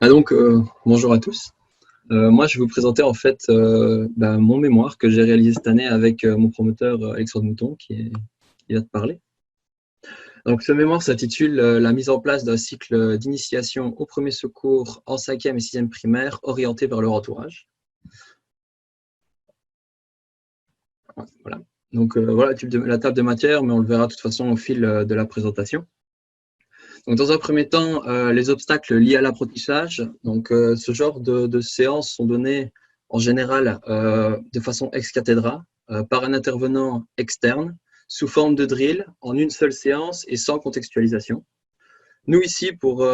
Bonjour à tous. Moi, je vais vous présenter en fait mon mémoire que j'ai réalisé cette année avec mon promoteur Alexandre Mouton qui vient de parler. Donc, ce mémoire s'intitule La mise en place d'un cycle d'initiation aux premiers secours en 5e et 6e primaire orienté vers leur entourage. Voilà. Voilà la table de matière, mais on le verra de toute façon au fil de la présentation. Donc, dans un premier temps, les obstacles liés à l'apprentissage. Ce genre de séances sont données en général de façon ex cathedra par un intervenant externe sous forme de drill en une seule séance et sans contextualisation. Nous ici, pour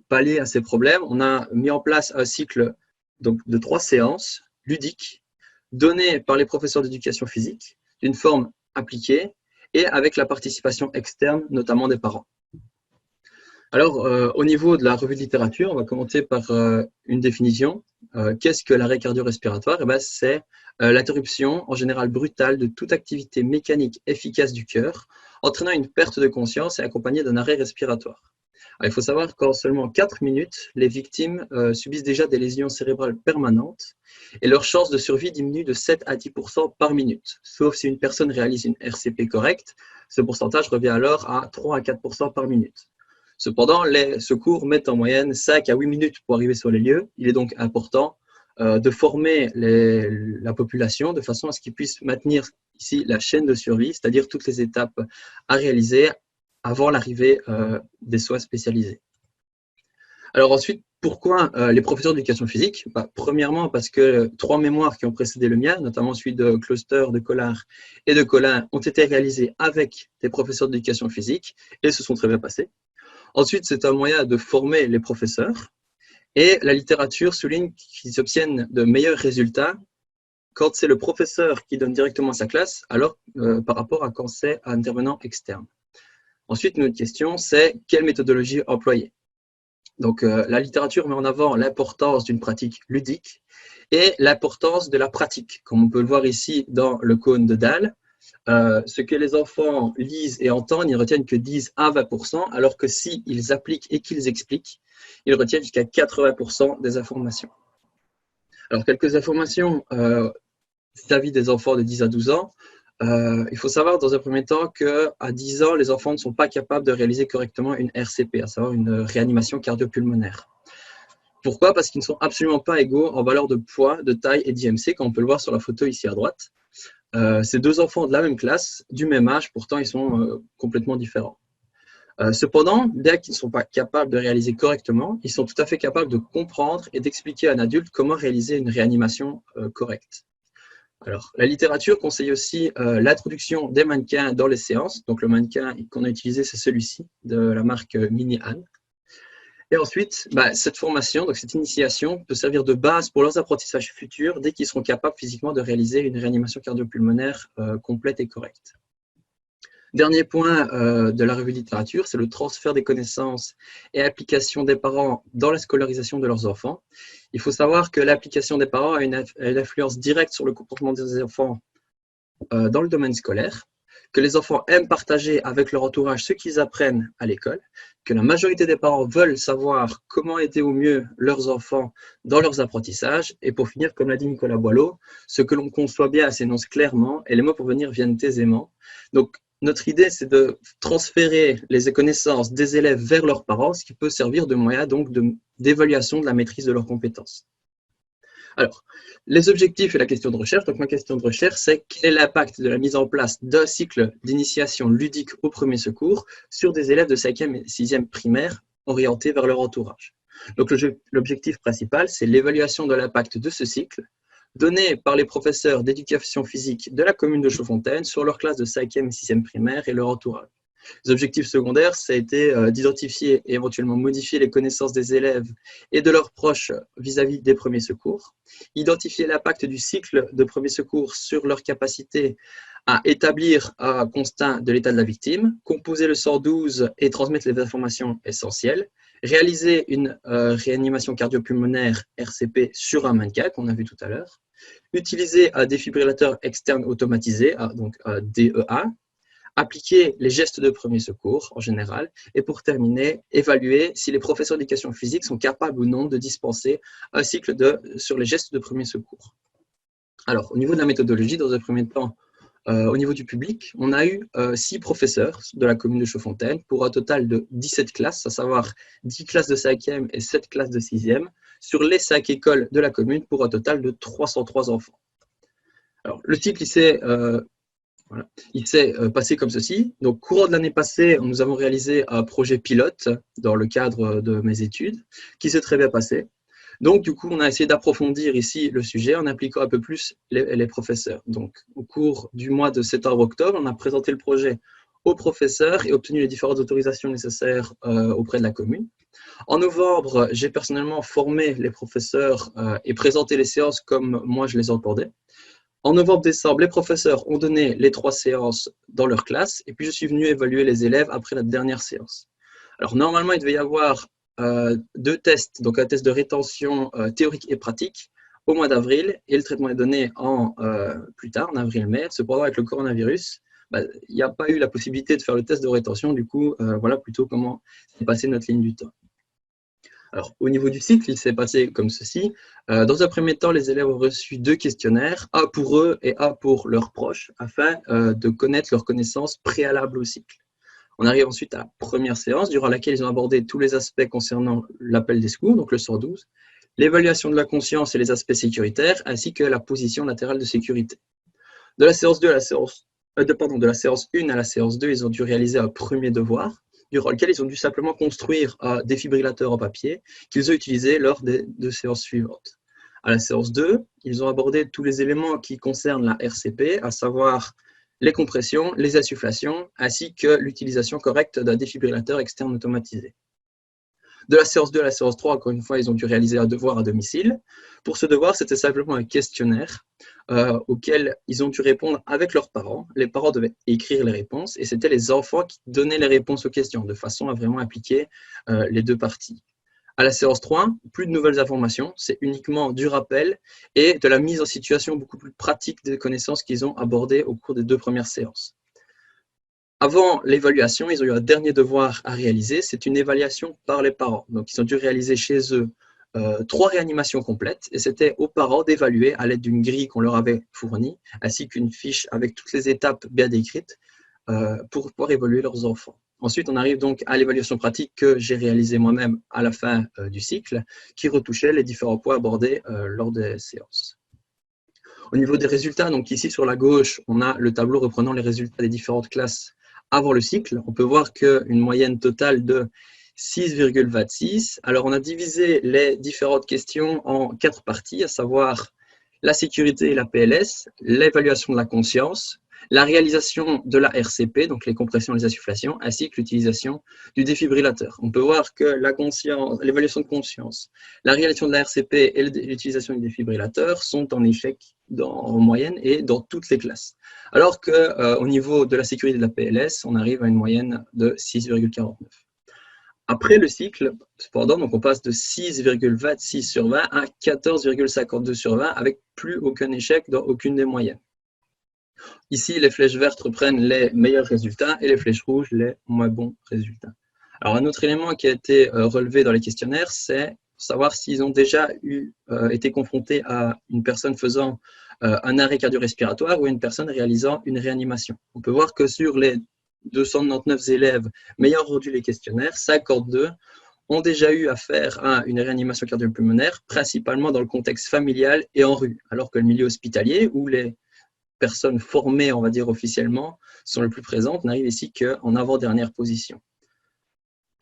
pallier à ces problèmes, on a mis en place un cycle de 3 séances ludiques données par les professeurs d'éducation physique d'une forme appliquée et avec la participation externe, notamment des parents. Alors, au niveau de la revue de littérature, on va commencer par une définition. Qu'est-ce que l'arrêt cardio-respiratoire? C'est l'interruption, en général brutale, de toute activité mécanique efficace du cœur, entraînant une perte de conscience et accompagnée d'un arrêt respiratoire. Alors, il faut savoir qu'en seulement 4 minutes, les victimes subissent déjà des lésions cérébrales permanentes et leur chance de survie diminue de 7 à 10% par minute. Sauf si une personne réalise une RCP correcte, ce pourcentage revient alors à 3 à 4% par minute. Cependant, les secours mettent en moyenne 5 à 8 minutes pour arriver sur les lieux. Il est donc important de former la population de façon à ce qu'ils puissent maintenir ici la chaîne de survie, c'est-à-dire toutes les étapes à réaliser avant l'arrivée des soins spécialisés. Alors ensuite, pourquoi les professeurs d'éducation physique? Premièrement, parce que 3 mémoires qui ont précédé le mien, notamment celui de Closter, de Collard et de Collin, ont été réalisés avec des professeurs d'éducation physique et se sont très bien passés. Ensuite, c'est un moyen de former les professeurs et la littérature souligne qu'ils obtiennent de meilleurs résultats quand c'est le professeur qui donne directement sa classe, alors par rapport à quand c'est un intervenant externe. Ensuite, une autre question, c'est quelle méthodologie employer? Donc, la littérature met en avant l'importance d'une pratique ludique et l'importance de la pratique, comme on peut le voir ici dans le cône de Dahl. Ce que les enfants lisent et entendent, ils retiennent que 10 à 20%, alors que s'ils appliquent et qu'ils expliquent, ils retiennent jusqu'à 80% des informations. Alors, quelques informations vis-à-vis des enfants de 10 à 12 ans. Il faut savoir dans un premier temps qu'à 10 ans, les enfants ne sont pas capables de réaliser correctement une RCP, à savoir une réanimation cardiopulmonaire. Pourquoi? Parce qu'ils ne sont absolument pas égaux en valeur de poids, de taille et d'IMC, comme on peut le voir sur la photo ici à droite. Ces 2 enfants de la même classe, du même âge, pourtant ils sont complètement différents. Cependant, bien qu'ils ne sont pas capables de réaliser correctement, ils sont tout à fait capables de comprendre et d'expliquer à un adulte comment réaliser une réanimation correcte. Alors, la littérature conseille aussi l'introduction des mannequins dans les séances. Donc, le mannequin qu'on a utilisé, c'est celui-ci, de la marque Mini Anne. Et ensuite, cette formation, donc cette initiation, peut servir de base pour leurs apprentissages futurs dès qu'ils seront capables physiquement de réaliser une réanimation cardiopulmonaire complète et correcte. Dernier point de la revue de littérature, c'est le transfert des connaissances et application des parents dans la scolarisation de leurs enfants. Il faut savoir que l'application des parents a une influence directe sur le comportement des enfants dans le domaine scolaire, que les enfants aiment partager avec leur entourage ce qu'ils apprennent à l'école, que la majorité des parents veulent savoir comment aider au mieux leurs enfants dans leurs apprentissages. Et pour finir, comme l'a dit Nicolas Boileau, ce que l'on conçoit bien s'énonce clairement et les mots pour venir viennent aisément. Donc, notre idée, c'est de transférer les connaissances des élèves vers leurs parents, ce qui peut servir de moyen d'évaluation de la maîtrise de leurs compétences. Alors, les objectifs et la question de recherche. Donc, ma question de recherche, c'est quel est l'impact de la mise en place d'un cycle d'initiation ludique au premier secours sur des élèves de 5e et 6e primaire orientés vers leur entourage. Donc, l'objectif principal, c'est l'évaluation de l'impact de ce cycle donné par les professeurs d'éducation physique de la commune de Chaudfontaine sur leur classe de 5e et 6e primaire et leur entourage. Les objectifs secondaires, ça a été d'identifier et éventuellement modifier les connaissances des élèves et de leurs proches vis-à-vis des premiers secours, identifier l'impact du cycle de premiers secours sur leur capacité à établir un constat de l'état de la victime, composer le 112 et transmettre les informations essentielles, réaliser une réanimation cardiopulmonaire RCP sur un mannequin qu'on a vu tout à l'heure, utiliser un défibrillateur externe automatisé, donc DEA, appliquer les gestes de premier secours en général, et pour terminer, évaluer si les professeurs d'éducation physique sont capables ou non de dispenser un cycle sur les gestes de premier secours. Alors, au niveau de la méthodologie, dans un premier temps, au niveau du public, on a eu 6 professeurs de la commune de Chaudfontaine pour un total de 17 classes, à savoir 10 classes de 5e et 7 classes de 6e, sur les 5 écoles de la commune pour un total de 303 enfants. Alors, le cycle, il s'est passé comme ceci. Donc, courant de l'année passée, nous avons réalisé un projet pilote dans le cadre de mes études qui s'est très bien passé. Donc, du coup, on a essayé d'approfondir ici le sujet en impliquant un peu plus les professeurs. Donc, au cours du mois de septembre-octobre, on a présenté le projet aux professeurs et obtenu les différentes autorisations nécessaires auprès de la commune. En novembre, j'ai personnellement formé les professeurs et présenté les séances comme moi je les entendais. En novembre-décembre, les professeurs ont donné les 3 séances dans leur classe et puis je suis venu évaluer les élèves après la dernière séance. Alors normalement, il devait y avoir 2 tests, donc un test de rétention théorique et pratique au mois d'avril et le traitement est donné plus tard, en avril-mai. Cependant, avec le coronavirus, il n'y a pas eu la possibilité de faire le test de rétention. Du coup, voilà plutôt comment s'est passée notre ligne du temps. Alors, au niveau du cycle, il s'est passé comme ceci. Dans un premier temps, les élèves ont reçu 2 questionnaires, un pour eux et un pour leurs proches, afin de connaître leurs connaissances préalables au cycle. On arrive ensuite à la première séance, durant laquelle ils ont abordé tous les aspects concernant l'appel des secours, donc le 112, l'évaluation de la conscience et les aspects sécuritaires, ainsi que la position latérale de sécurité. De la séance 1 à la séance 2, ils ont dû réaliser un premier devoir, durant lequel ils ont dû simplement construire un défibrillateur en papier qu'ils ont utilisé lors des 2 séances suivantes. À la séance 2, ils ont abordé tous les éléments qui concernent la RCP, à savoir les compressions, les insufflations, ainsi que l'utilisation correcte d'un défibrillateur externe automatisé. De la séance 2 à la séance 3, encore une fois, ils ont dû réaliser un devoir à domicile. Pour ce devoir, c'était simplement un questionnaire auquel ils ont dû répondre avec leurs parents. Les parents devaient écrire les réponses et c'était les enfants qui donnaient les réponses aux questions, de façon à vraiment impliquer les 2 parties. À la séance 3, plus de nouvelles informations, c'est uniquement du rappel et de la mise en situation beaucoup plus pratique des connaissances qu'ils ont abordées au cours des 2 premières séances. Avant l'évaluation, ils ont eu un dernier devoir à réaliser, c'est une évaluation par les parents. Donc, ils ont dû réaliser chez eux 3 réanimations complètes et c'était aux parents d'évaluer à l'aide d'une grille qu'on leur avait fournie, ainsi qu'une fiche avec toutes les étapes bien décrites pour pouvoir évaluer leurs enfants. Ensuite, on arrive donc à l'évaluation pratique que j'ai réalisée moi-même à la fin du cycle, qui retouchait les différents points abordés lors des séances. Au niveau des résultats, donc ici sur la gauche, on a le tableau reprenant les résultats des différentes classes avant le cycle. On peut voir qu'une moyenne totale de 6,26. Alors, on a divisé les différentes questions en 4 parties, à savoir la sécurité et la PLS, l'évaluation de la conscience, la réalisation de la RCP, donc les compressions et les insufflations, ainsi que l'utilisation du défibrillateur. On peut voir que l'évaluation de conscience, la réalisation de la RCP et l'utilisation du défibrillateur sont en échec en moyenne et dans toutes les classes. Alors qu'au niveau de la sécurité et de la PLS, on arrive à une moyenne de 6,49. Après le cycle, cependant, donc on passe de 6,26 sur 20 à 14,52 sur 20 avec plus aucun échec dans aucune des moyennes. Ici, les flèches vertes reprennent les meilleurs résultats et les flèches rouges, les moins bons résultats. Alors, un autre élément qui a été relevé dans les questionnaires, c'est savoir s'ils ont déjà été confrontés à une personne faisant un arrêt cardio-respiratoire ou une personne réalisant une réanimation. On peut voir que sur les 299 élèves meilleurs rendus les questionnaires, 52 ont déjà eu affaire à une réanimation cardio-pulmonaire, principalement dans le contexte familial et en rue, alors que le milieu hospitalier, où les personnes formées, on va dire officiellement, sont les plus présentes, n'arrivent ici qu'en avant-dernière position.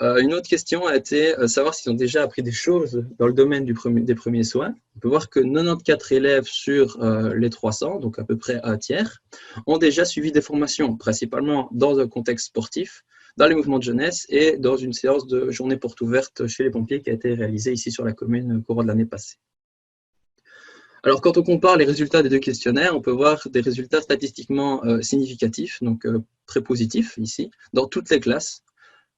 Une autre question a été savoir s'ils ont déjà appris des choses dans le domaine des premiers soins. On peut voir que 94 élèves sur les 300, donc à peu près un tiers, ont déjà suivi des formations, principalement dans un contexte sportif, dans les mouvements de jeunesse et dans une séance de journée porte ouverte chez les pompiers qui a été réalisée ici sur la commune au cours de l'année passée. Alors, quand on compare les résultats des 2 questionnaires, on peut voir des résultats statistiquement significatifs, donc très positifs ici, dans toutes les classes.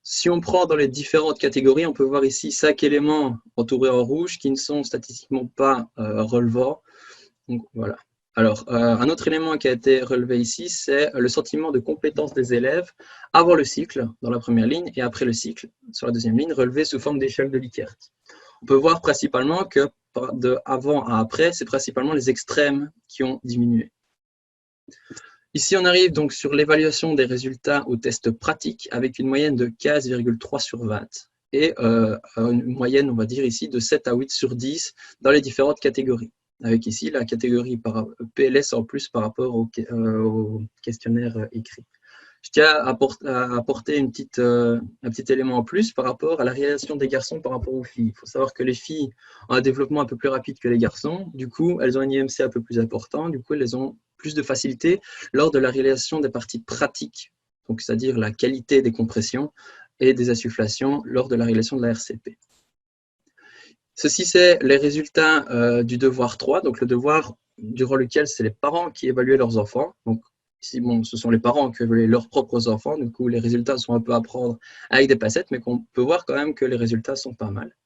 Si on prend dans les différentes catégories, on peut voir ici 5 éléments entourés en rouge qui ne sont statistiquement pas relevants. Donc, voilà. Alors, un autre élément qui a été relevé ici, c'est le sentiment de compétence des élèves avant le cycle, dans la première ligne, et après le cycle, sur la deuxième ligne, relevé sous forme d'échelle de Likert. On peut voir principalement que de avant à après, c'est principalement les extrêmes qui ont diminué. Ici, on arrive donc sur l'évaluation des résultats au test pratique avec une moyenne de 15,3 sur 20 et une moyenne, on va dire ici, de 7 à 8 sur 10 dans les différentes catégories. Avec ici la catégorie par PLS en plus par rapport au questionnaire écrit. Je tiens à apporter un petit élément en plus par rapport à la réalisation des garçons par rapport aux filles. Il faut savoir que les filles ont un développement un peu plus rapide que les garçons. Du coup, elles ont un IMC un peu plus important. Du coup, elles ont plus de facilité lors de la réalisation des parties pratiques, donc c'est-à-dire la qualité des compressions et des insufflations lors de la réalisation de la RCP. Ceci, c'est les résultats du devoir 3, donc le devoir durant lequel c'est les parents qui évaluaient leurs enfants. Donc, ici, bon, ce sont les parents qui évaluent leurs propres enfants, du coup, les résultats sont un peu à prendre avec des pincettes, mais qu'on peut voir quand même que les résultats sont pas mal.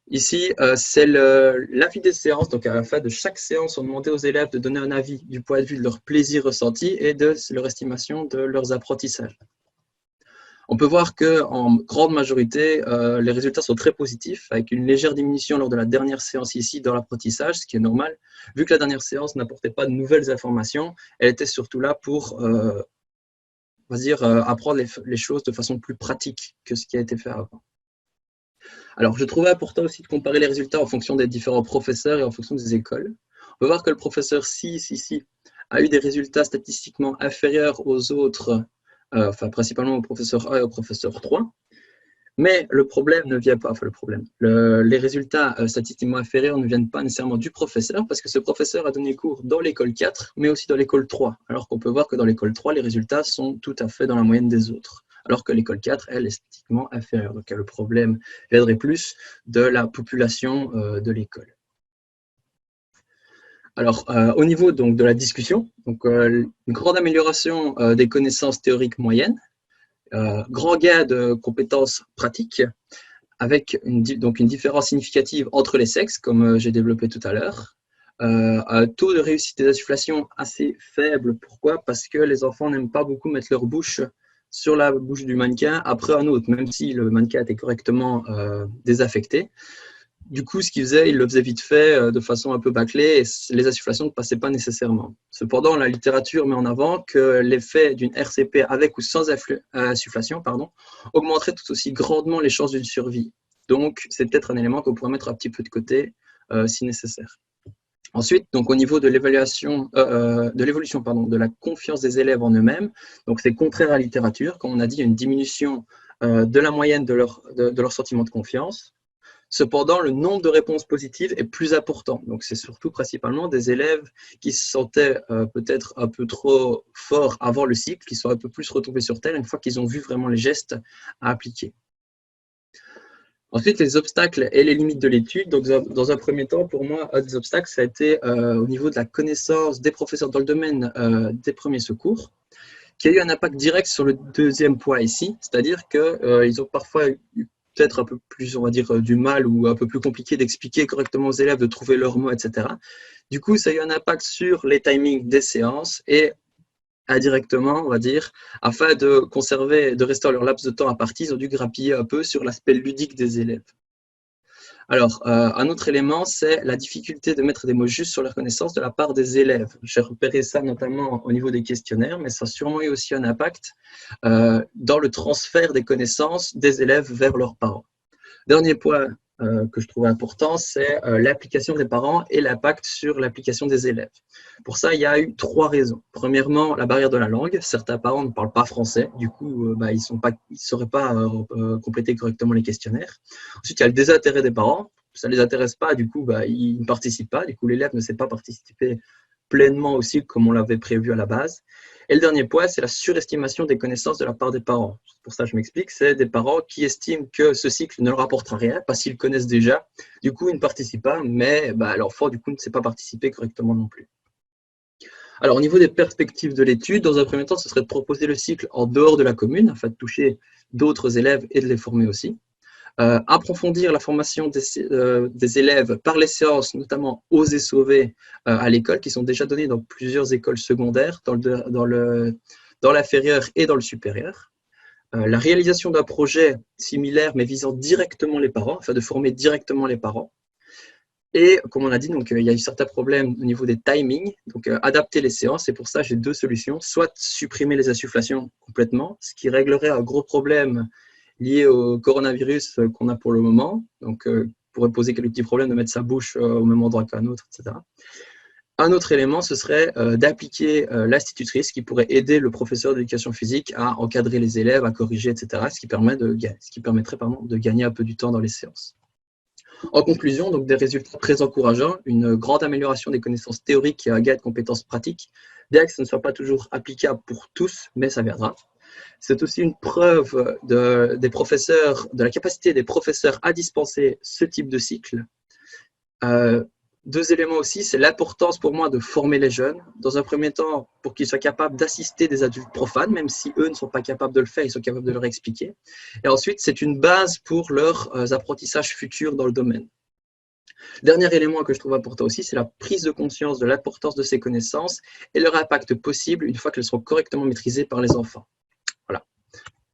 Ici, c'est l'avis des séances. Donc, à la fin de chaque séance, on demandait aux élèves de donner un avis du point de vue de leur plaisir ressenti et de leur estimation de leurs apprentissages. On peut voir qu'en grande majorité, les résultats sont très positifs, avec une légère diminution lors de la dernière séance ici dans l'apprentissage, ce qui est normal, vu que la dernière séance n'apportait pas de nouvelles informations, elle était surtout là pour on va dire, apprendre les choses de façon plus pratique que ce qui a été fait avant. Alors, je trouvais important aussi de comparer les résultats en fonction des différents professeurs et en fonction des écoles. On peut voir que le professeur 6 ici a eu des résultats statistiquement inférieurs aux autres, enfin principalement au professeur 1 et au professeur 3. Mais le problème ne vient pas, enfin le problème, les résultats statistiquement inférieurs ne viennent pas nécessairement du professeur, parce que ce professeur a donné cours dans l'école 4, mais aussi dans l'école 3, alors qu'on peut voir que dans l'école 3, les résultats sont tout à fait dans la moyenne des autres, alors que l'école 4, elle, est statistiquement inférieure. Donc le problème viendrait plus de la population de l'école. Alors, au niveau donc, de la discussion, donc, une grande amélioration des connaissances théoriques moyennes, grand gain de compétences pratiques, avec donc une différence significative entre les sexes, comme j'ai développé tout à l'heure. Un taux de réussite des insufflations assez faible. Pourquoi? Parce que les enfants n'aiment pas beaucoup mettre leur bouche sur la bouche du mannequin après un autre, même si le mannequin était correctement désaffecté. Du coup, ce qu'il faisait, il le faisait vite fait, de façon un peu bâclée, et les insufflations ne passaient pas nécessairement. Cependant, la littérature met en avant que l'effet d'une RCP avec ou sans insufflation augmenterait tout aussi grandement les chances d'une survie. Donc, c'est peut-être un élément qu'on pourrait mettre un petit peu de côté si nécessaire. Ensuite, donc au niveau de l'évolution de la confiance des élèves en eux-mêmes, donc c'est contraire à la littérature. Comme on a dit, il y a une diminution de la moyenne de leur sentiment de confiance. Cependant, le nombre de réponses positives est plus important. Donc, c'est surtout principalement des élèves qui se sentaient peut-être un peu trop forts avant le cycle, qui sont un peu plus retombés sur terre une fois qu'ils ont vu vraiment les gestes à appliquer. Ensuite, les obstacles et les limites de l'étude. Donc, dans un premier temps, pour moi, un des obstacles, ça a été au niveau de la connaissance des professeurs dans le domaine des premiers secours, qui a eu un impact direct sur le deuxième point ici, c'est-à-dire qu'ils ont parfois eu peut-être un peu plus, on va dire, du mal ou un peu plus compliqué d'expliquer correctement aux élèves, de trouver leurs mots, etc. Du coup, ça a eu un impact sur les timings des séances et indirectement, on va dire, afin de conserver, de rester leur laps de temps à partie, ils ont dû grappiller un peu sur l'aspect ludique des élèves. Alors, un autre élément, c'est la difficulté de mettre des mots justes sur leur connaissance de la part des élèves. J'ai repéré ça notamment au niveau des questionnaires, mais ça a sûrement eu aussi un impact dans le transfert des connaissances des élèves vers leurs parents. Dernier point que je trouve important, c'est l'application des parents et l'impact sur l'application des élèves. Pour ça, il y a eu 3 raisons. Premièrement, la barrière de la langue. Certains parents ne parlent pas français, du coup, ils ne sauraient pas compléter correctement les questionnaires. Ensuite, il y a le désintérêt des parents. Ça ne les intéresse pas, du coup, ils ne participent pas. Du coup, l'élève ne sait pas participer pleinement aussi comme on l'avait prévu à la base. Et le dernier point, c'est la surestimation des connaissances de la part des parents. Pour ça, je m'explique, c'est des parents qui estiment que ce cycle ne leur apportera rien parce qu'ils le connaissent déjà. Du coup, ils ne participent pas, mais l'enfant, du coup, ne sait pas participer correctement non plus. Alors, au niveau des perspectives de l'étude, dans un premier temps, ce serait de proposer le cycle en dehors de la commune, afin de toucher d'autres élèves et de les former aussi. approfondir la formation des élèves par les séances, notamment Oser sauver à l'école, qui sont déjà données dans plusieurs écoles secondaires, dans l'inférieur et dans le supérieur. La réalisation d'un projet similaire, mais visant directement les parents, afin de former directement les parents. Et comme on a dit, donc, il y a eu certains problèmes au niveau des timings, donc adapter les séances. Et pour ça, j'ai deux solutions. Soit supprimer les insufflations complètement, ce qui réglerait un gros problème lié au coronavirus qu'on a pour le moment. Donc, pourrait poser quelques petits problèmes de mettre sa bouche au même endroit qu'un autre, etc. Un autre élément, ce serait d'appliquer l'institutrice qui pourrait aider le professeur d'éducation physique à encadrer les élèves, à corriger, etc., ce qui permettrait de gagner un peu du temps dans les séances. En conclusion, donc des résultats très encourageants, une grande amélioration des connaissances théoriques et un gain de compétences pratiques, bien que ce ne soit pas toujours applicable pour tous, mais ça viendra. C'est aussi une preuve de la capacité des professeurs à dispenser ce type de cycle. Deux éléments aussi, c'est l'importance pour moi de former les jeunes. Dans un premier temps, pour qu'ils soient capables d'assister des adultes profanes, même si eux ne sont pas capables de le faire, ils sont capables de leur expliquer. Et ensuite, c'est une base pour leurs apprentissages futurs dans le domaine. Dernier élément que je trouve important aussi, c'est la prise de conscience de l'importance de ces connaissances et leur impact possible une fois qu'elles seront correctement maîtrisées par les enfants. Voilà.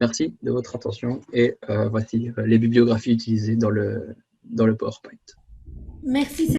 Merci de votre attention et voici les bibliographies utilisées dans le PowerPoint. Merci.